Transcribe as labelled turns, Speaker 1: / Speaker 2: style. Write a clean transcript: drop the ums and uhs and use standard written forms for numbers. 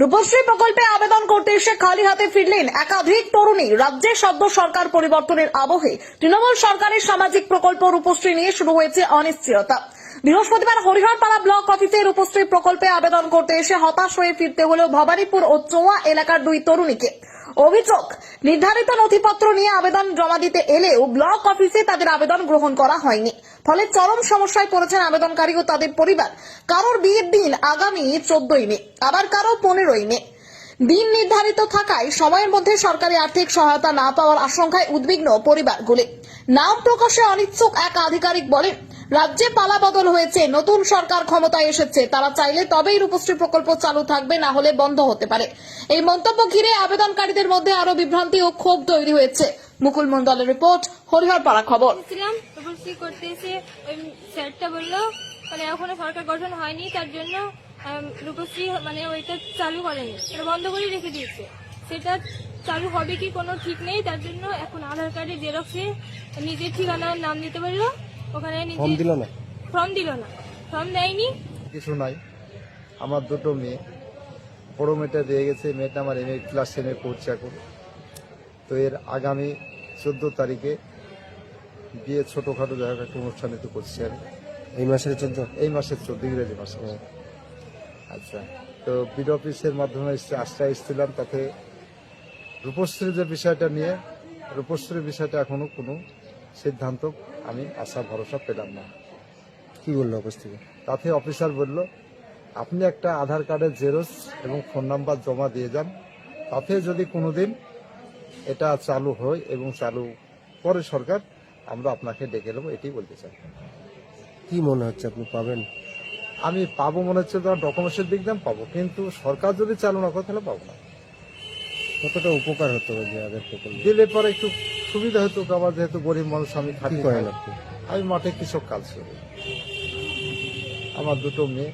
Speaker 1: রূপশ্রী প্রকল্পে আবেদন করতে এসে খালি হাতে ফিরলেন একাধিক তরুণী। রাজ্যে সদ্য সরকার পরিবর্তনের আবহে তৃণমূল সরকারের সামাজিক প্রকল্প রূপশ্রী নিয়ে শুরু হয়েছে অনিশ্চয়তা। বৃহস্পতিবার হরিহরপাড়া ব্লক অফিসে রূপশ্রী প্রকল্পে আবেদন করতে এসে হতাশ হয়ে ফিরতে হলো ভবানীপুর ও চোয়া এলাকার দুই তরুণীকে। অভিযোগ, নির্ধারিত নথিপত্র নিয়ে আবেদন জমা দিতে এলেও ব্লক অফিসে তাদের আবেদন গ্রহণ করা হয়নি। ফলে চরম সমস্যায় পড়েছেন আবেদনকারী ও তাদের পরিবার। কারোর বিয়ের দিন আগামী 14ই মে, আবার কারো 15ই মে। দিন নির্ধারিত থাকায় সময়ের মধ্যে সরকারি আর্থিক সহায়তা না পাওয়ার আশঙ্কায় উদ্বিগ্ন পরিবারগুলি। নাম প্রকাশে অনিচ্ছুক এক আধিকারিক বলেন, রাজ্যে পালাবদল হয়েছে, নতুন সরকার ক্ষমতায় এসেছে, তারা চাইলে তবেই রূপশ্রী প্রকল্প চালু থাকবে, না হলে বন্ধ হতে পারে। এই মন্তব্য ঘিরে আবেদনকারীদের মধ্যে আরো বিভ্রান্তি ও ক্ষোভ তৈরি হয়েছে। মুকুল মন্ডলের রিপোর্ট, হরিহরপাড়া খবর।
Speaker 2: রূপশ্রী করতে এসে ওই স্যারটা বললো মানে এখনো সরকার গঠন হয়নি, তার জন্য রূপশ্রী মানে ওইটা চালু করেনি, এটা বন্ধ করে রেখে দিয়েছে। সেটা চালু হবে কি কোনো ঠিক নেই, তার জন্য এখন আধার কার্ডে জেরক্সে নিজের ঠিকানার নাম দিতে বললো, ওখানে
Speaker 3: ফর্ম দিল না,
Speaker 2: ফর্ম দেয়নি।
Speaker 4: কিছু নাই, আমার দুটো মেয়ে, বড় মেয়েটা দিয়ে গেছে, মেয়েটা আমার এমএ ক্লাস 10-এ পড়ছে এখন। তো এর আগামী 14 তারিখে বিয়ে ছোটখাটো জায়গা একটা অনুষ্ঠানে তো করছি আমি।
Speaker 3: এই মাসের 14?
Speaker 4: এই মাসের 14, ইংরেজি মাসে। আচ্ছা, তো বিড অফিসের মাধ্যমে আশ্রয় এসেছিলাম, তাতে রূপশ্রীর যে বিষয়টা নিয়ে, রূপশ্রীর বিষয়টা এখনো কোনো সিদ্ধান্ত আমি আশা ভরসা পেলাম না।
Speaker 3: কি বললো অফিস থেকে?
Speaker 4: তাতে অফিসার বলল, আপনি একটা আধার কার্ডের জেরক্স এবং ফোন নাম্বার জমা দিয়ে যান, তাতে যদি কোনোদিন এটা চালু হয় এবং চালু করে সরকার, আমরা আপনাকে ডেকে নেবো, এটাই বলতে চাই।
Speaker 3: কি মনে হচ্ছে আপনি পাবেন?
Speaker 4: আমি পাবো মনে হচ্ছে, তোমার ডকুমেন্টসের দিক দিয়ে পাবো, কিন্তু সরকার যদি চালু না করে তাহলে পাবো না।
Speaker 3: কতটা উপকার হতে হবে যে আধার প্রকল্প
Speaker 4: দিলে পরে একটু সুবিধা হতো, আমার যেহেতু গরিব মানুষ, আমি
Speaker 3: কি
Speaker 4: খাটি
Speaker 3: করেন আপনি?
Speaker 4: আমি মাঠে কৃষক কাজ করি। আমার দুটো মেয়ে,